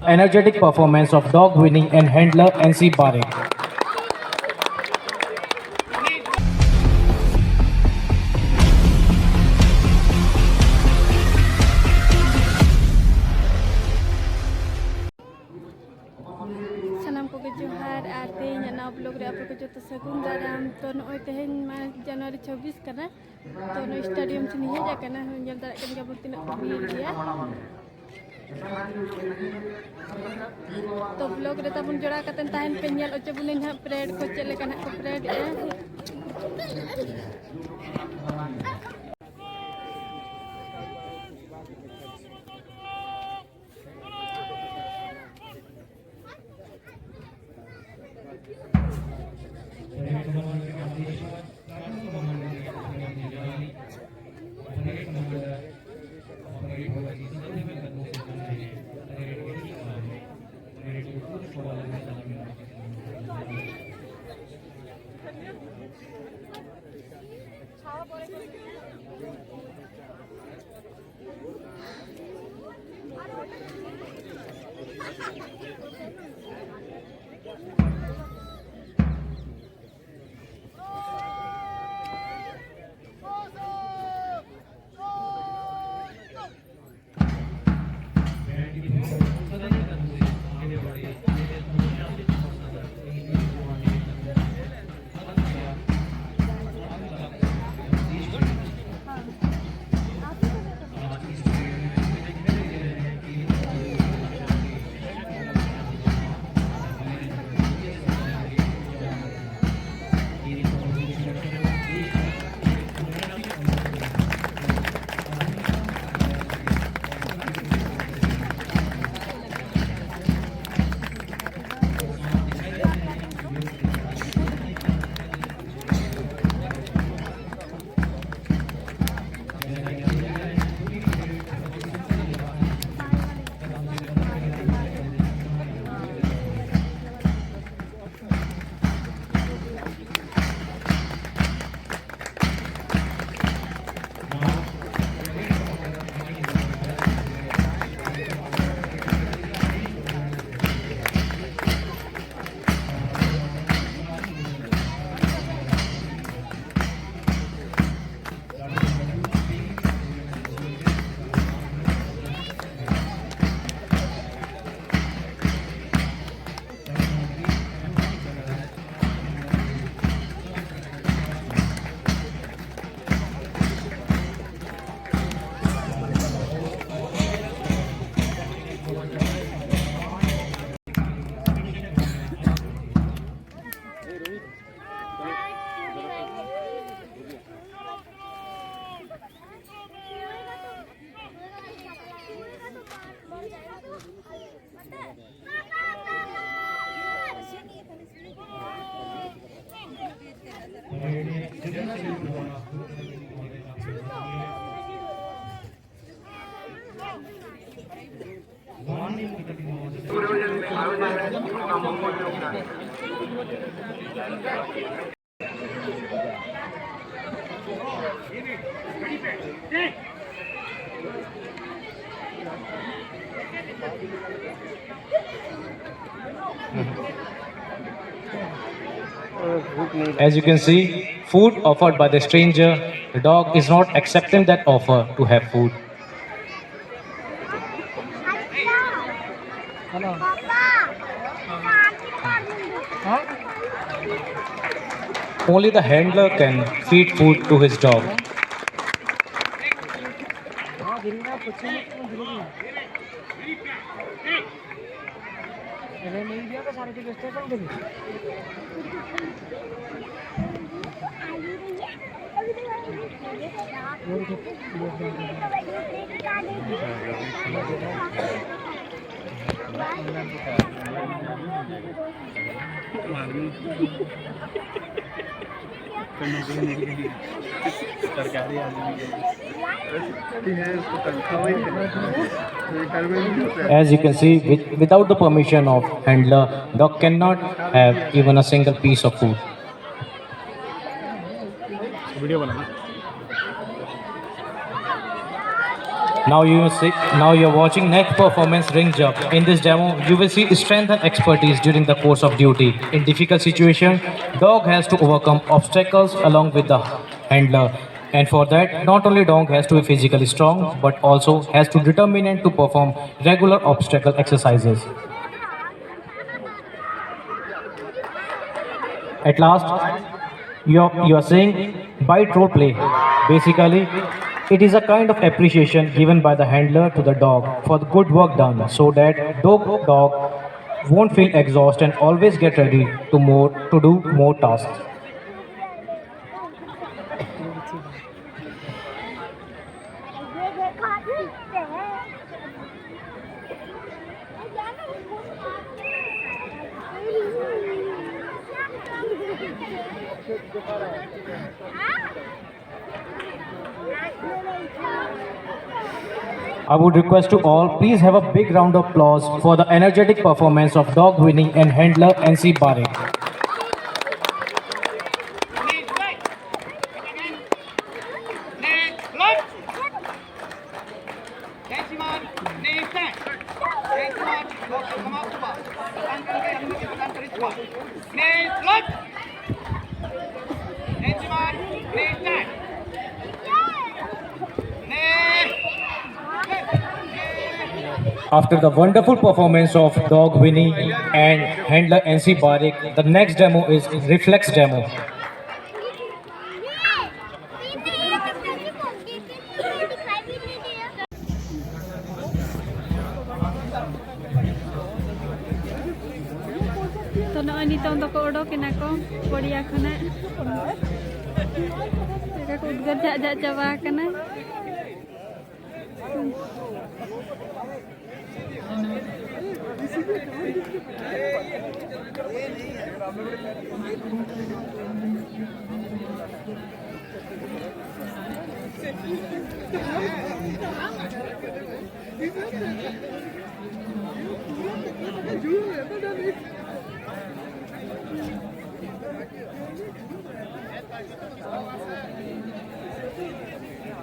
energetic performance of dog winning and handler NC Parade. Salam ko Johar ating na blog re apo ko joto sagun daram to noi tehen ma Januari 26 kana to noi stadium sini ya kana nyal darat kan gabung tina dia to blog re tabun jora katen tahen penyal oce bunen ha parade ko cele kana ko parade ya As you can see, food offered by the stranger, the dog is not accepting that offer to have food. Only the handler can feed food to his dog. As you can see, without the permission of handler, dog cannot have even a single piece of food. Now you're watching next performance ring jump. In this demo, you will see strength and expertise during the course of duty. In difficult situation, dog has to overcome obstacles along with the handler. And for that, not only dog has to be physically strong, but also has to determine to perform regular obstacle exercises. At last, you are saying bite role play. Basically, it is a kind of appreciation given by the handler to the dog for the good work done, so that dog won't feel exhausted and always get ready to do more tasks. I would request to all, please have a big round of applause for the energetic performance of dog winning and handler NC Barik. After the wonderful performance of dog Winnie and handler NC Barik, the next demo is reflex demo. To noy nitong doko odok kinako podiya khona ka ko udgar ja chaba kana Jujur,